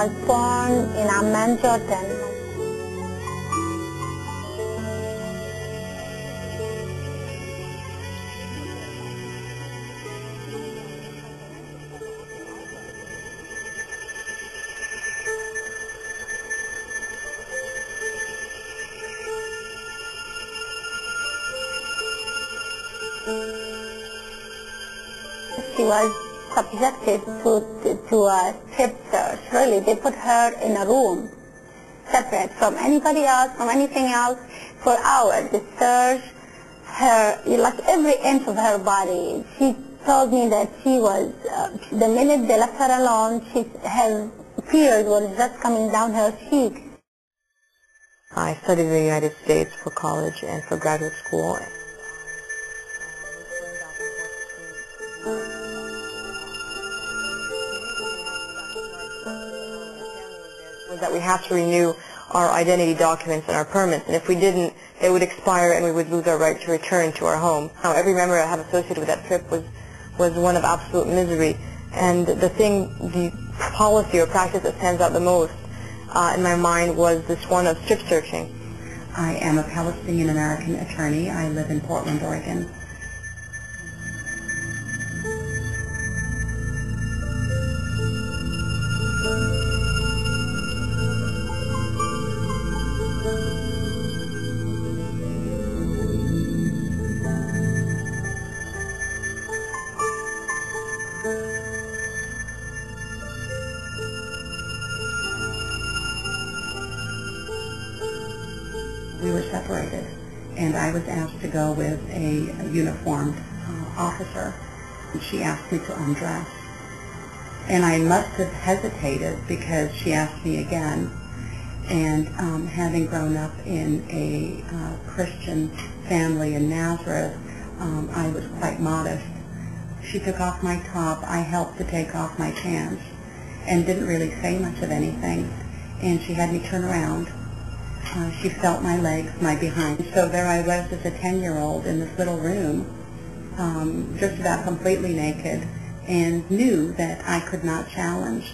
was born in Amman, Jordan. She was subjected to a strip search. Really, they put her in a room, separate from anybody else, from anything else, for hours. They searched her, like every inch of her body. She told me that she was, the minute they left her alone, her tears were just coming down her cheeks. I studied in the United States for college and for graduate school. That we have to renew our identity documents and our permits, and if we didn't, they would expire and we would lose our right to return to our home. Now, every memory I have associated with that trip was one of absolute misery, and the policy or practice that stands out the most in my mind was this one of strip searching. I am a Palestinian-American attorney. I live in Portland, Oregon. We were separated, and I was asked to go with a uniformed officer. And she asked me to undress. And I must have hesitated because she asked me again. And having grown up in a Christian family in Nazareth, I was quite modest. She took off my top, I helped to take off my pants, and didn't really say much of anything. And she had me turn around. She felt my legs, my behind. So there I was as a 10-year-old in this little room, just about completely naked, and knew that I could not challenge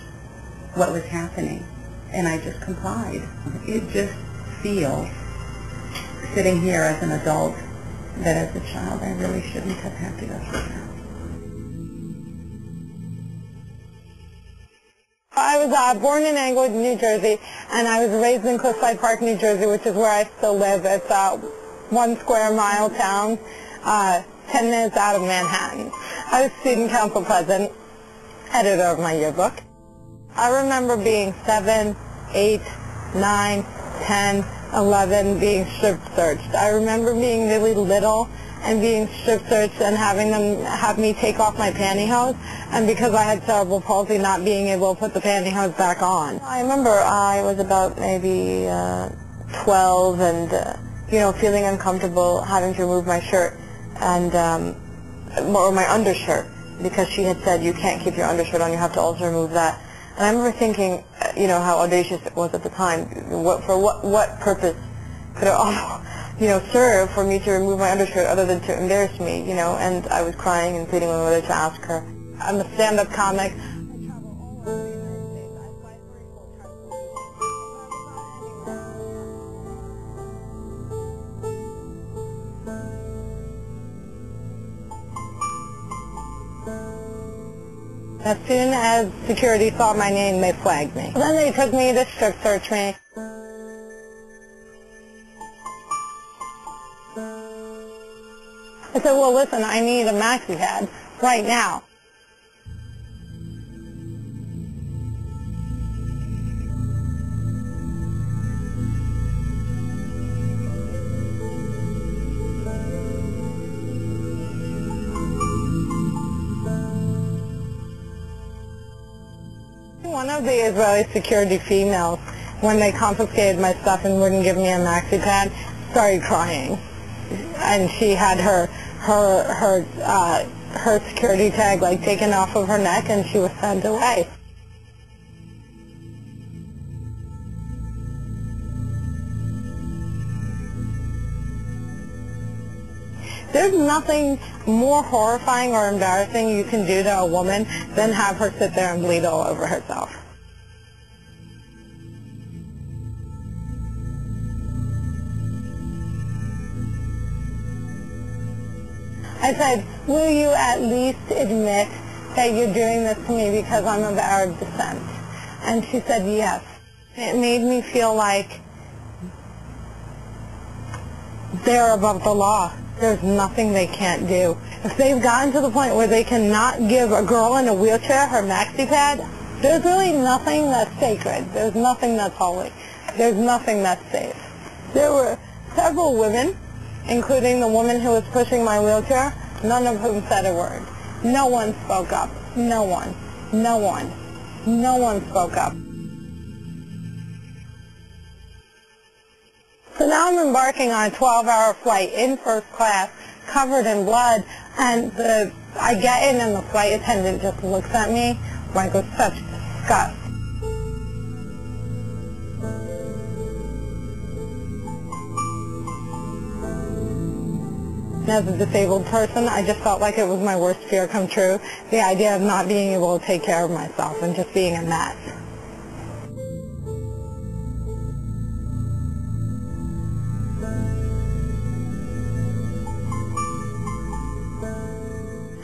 what was happening. And I just complied. It just feels, sitting here as an adult, that as a child I really shouldn't have had to go through that. I was born in Englewood, New Jersey, and I was raised in Cliffside Park, New Jersey, which is where I still live. It's a 1 square mile town, 10 minutes out of Manhattan. I was student council president, editor of my yearbook. I remember being 7, 8, 9, 10, 11, being strip searched. I remember being really little and being strip searched and having them have me take off my pantyhose, and because I had cerebral palsy, not being able to put the pantyhose back on. I remember I was about maybe 12 and, feeling uncomfortable, having to remove my shirt and, or my undershirt, because she had said you can't keep your undershirt on, you have to also remove that. And I remember thinking, how audacious it was at the time. What purpose could it serve for me to remove my undershirt other than to embarrass me, and I was crying and pleading with my mother to ask her. I'm a stand-up comic. As soon as security saw my name, they flagged me. Then they took me to strip search me. I said, well, listen, I need a maxi pad right now. One of the Israeli security females, when they confiscated my stuff and wouldn't give me a maxi pad, started crying. And she had her security tag taken off of her neck, and she was sent away. There's nothing more horrifying or embarrassing you can do to a woman than have her sit there and bleed all over herself. I said, will you at least admit that you're doing this to me because I'm of Arab descent? And she said yes. It made me feel like they're above the law. There's nothing they can't do. If they've gotten to the point where they cannot give a girl in a wheelchair her maxi pad, there's really nothing that's sacred. There's nothing that's holy. There's nothing that's safe. There were several women, including the woman who was pushing my wheelchair, none of whom said a word. No one spoke up. No one. No one. No one spoke up. So now I'm embarking on a 12-hour flight in first class, covered in blood, and I get in and the flight attendant just looks at me like with such disgust. As a disabled person, I just felt like it was my worst fear come true, the idea of not being able to take care of myself and just being a mess.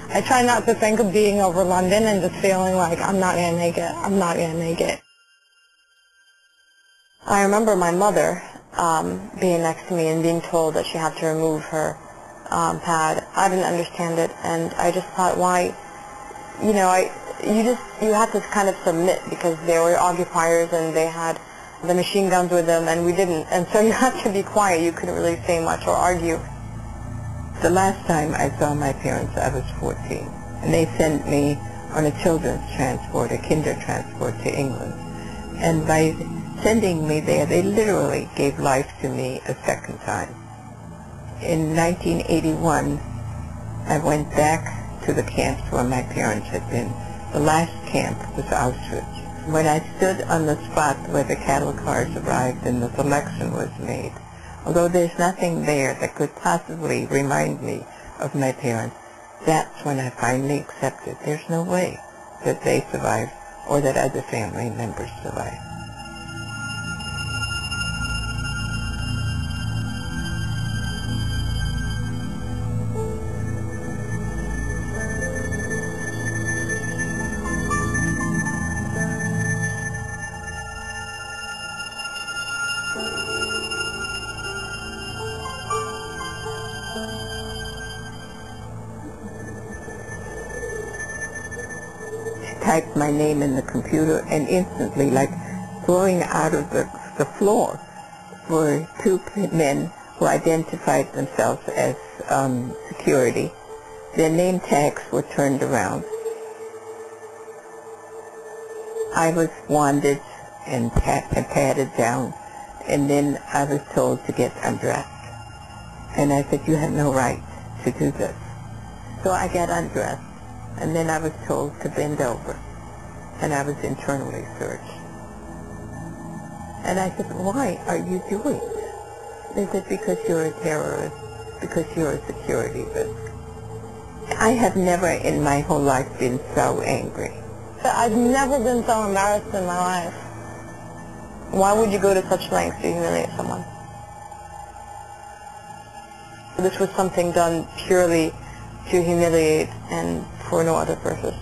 I try not to think of being over London and just feeling like I'm not going to make it, I'm not going to make it. I remember my mother being next to me and being told that she had to remove her pad. I didn't understand it, and I just thought, why, you had to kind of submit because they were occupiers and they had the machine guns with them and we didn't, and so you had to be quiet. You couldn't really say much or argue. The last time I saw my parents, I was 14, and they sent me on a children's transport, a kinder transport to England. And by sending me there, they literally gave life to me a second time. In 1981, I went back to the camps where my parents had been. The last camp was Auschwitz. When I stood on the spot where the cattle cars arrived and the selection was made, although there's nothing there that could possibly remind me of my parents, that's when I finally accepted there's no way that they survived or that other family members survived. Typed my name in the computer, and instantly, like growing out of the floor, were two men who identified themselves as security. Their name tags were turned around. I was wanded and patted down, and then I was told to get undressed. And I said, you have no right to do this. So I got undressed. And then I was told to bend over, and I was internally searched. And I said, why are you doing this? They said, because you're a terrorist, because you're a security risk. I have never in my whole life been so angry. I've never been so embarrassed in my life. Why would you go to such lengths to humiliate someone? This was something done purely to humiliate and for no other purpose.